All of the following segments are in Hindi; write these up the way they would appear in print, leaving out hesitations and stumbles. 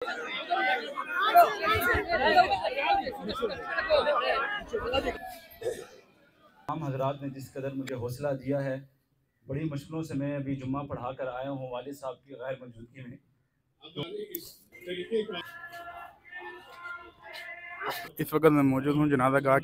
तमाम हजरात ने जिस कदर मुझे हौसला दिया है, बड़ी मुश्किलों से मैं अभी जुम्मा पढ़ा कर आया हूँ वालिद साहब की गैर मौजूदगी में। इस वक्त मैं मौजूद हूँ जनाजा गाह।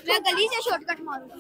मैं गली से शॉर्टकट मारूंगा।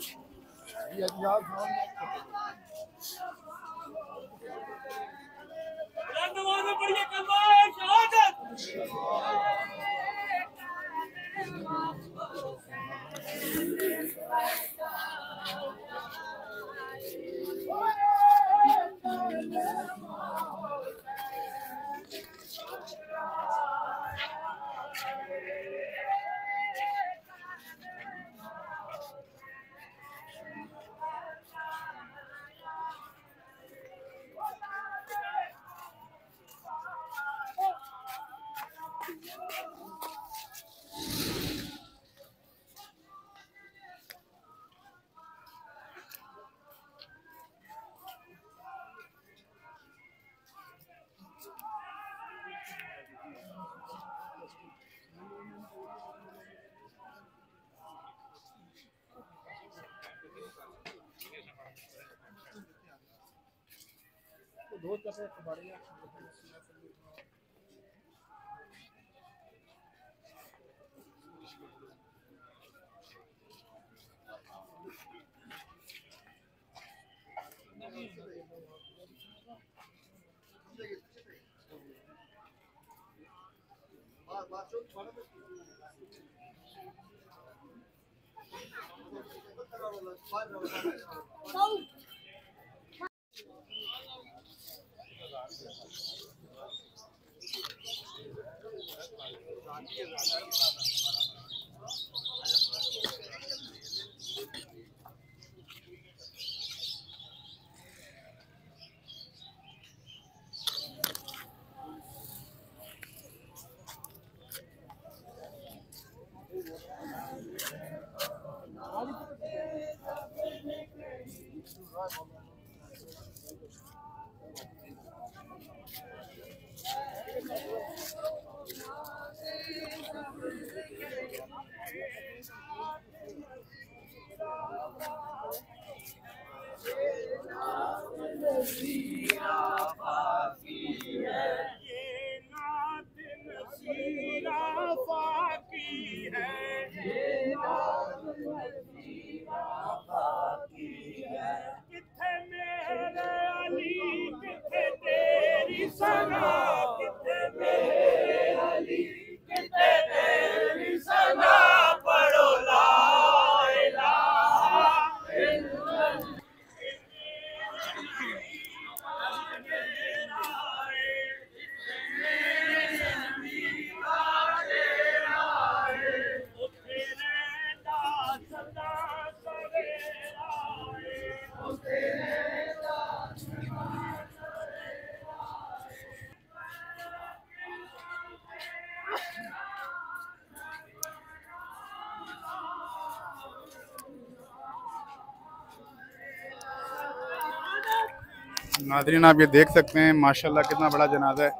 नाज़रीन आप ये देख सकते हैं माशाल्लाह कितना बड़ा जनाजा है।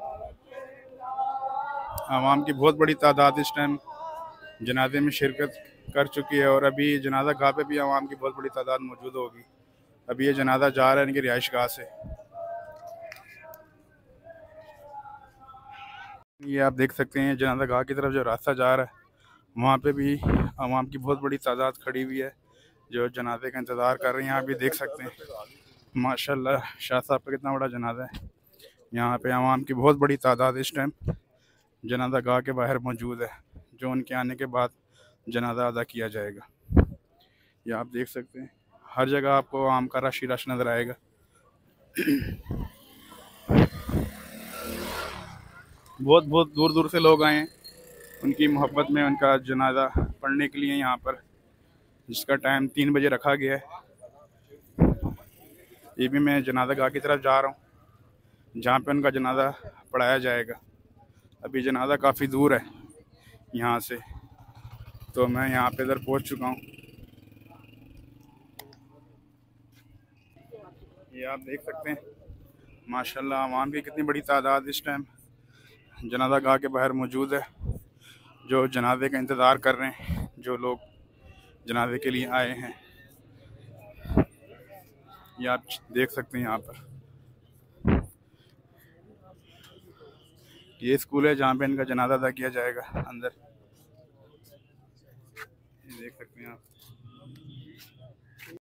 आवाम की बहुत बड़ी तादाद इस टाइम जनाजे में शिरकत कर चुकी है और अभी जनाजा गाह पे भी आवाम की बहुत बड़ी तादाद मौजूद होगी। अभी ये जनाजा जा रहा है इनकी रिहाइश गाह से। ये आप देख सकते हैं जनाजा गाह की तरफ जो रास्ता जा रहा है वहाँ पे भी आवाम की बहुत बड़ी तादाद खड़ी हुई है जो जनाजे का इंतज़ार कर रहे हैं। आप भी देख सकते हैं माशाल्लाह शाह साहब का कितना बड़ा जनाजा है। यहाँ पे आवाम की बहुत बड़ी तादाद इस टाइम जनाजा गाह के बाहर मौजूद है जो उनके आने के बाद जनाजा अदा किया जाएगा। ये आप देख सकते हैं हर जगह आपको आम का रश ही रश नज़र आएगा। बहुत बहुत दूर दूर से लोग आए हैं उनकी मोहब्बत में उनका जनाजा पढ़ने के लिए यहाँ पर, जिसका टाइम 3 बजे रखा गया है। ये भी मैं जनाजा गाह की तरफ जा रहा हूँ जहाँ पे उनका जनाजा पढ़ाया जाएगा। अभी जनाजा काफ़ी दूर है यहाँ से, तो मैं यहाँ पे इधर पहुँच चुका हूँ। ये आप देख सकते हैं माशाल्लाह आवाम की कितनी बड़ी तादाद इस टाइम जनाजा गाह के बाहर मौजूद है जो जनाजे का इंतज़ार कर रहे हैं, जो लोग जनाजे के लिए आए हैं। ये आप देख सकते हैं यहाँ पर ये स्कूल है जहाँ पे इनका जनाजा अदा किया जाएगा अंदर। ये देख सकते हैं आप।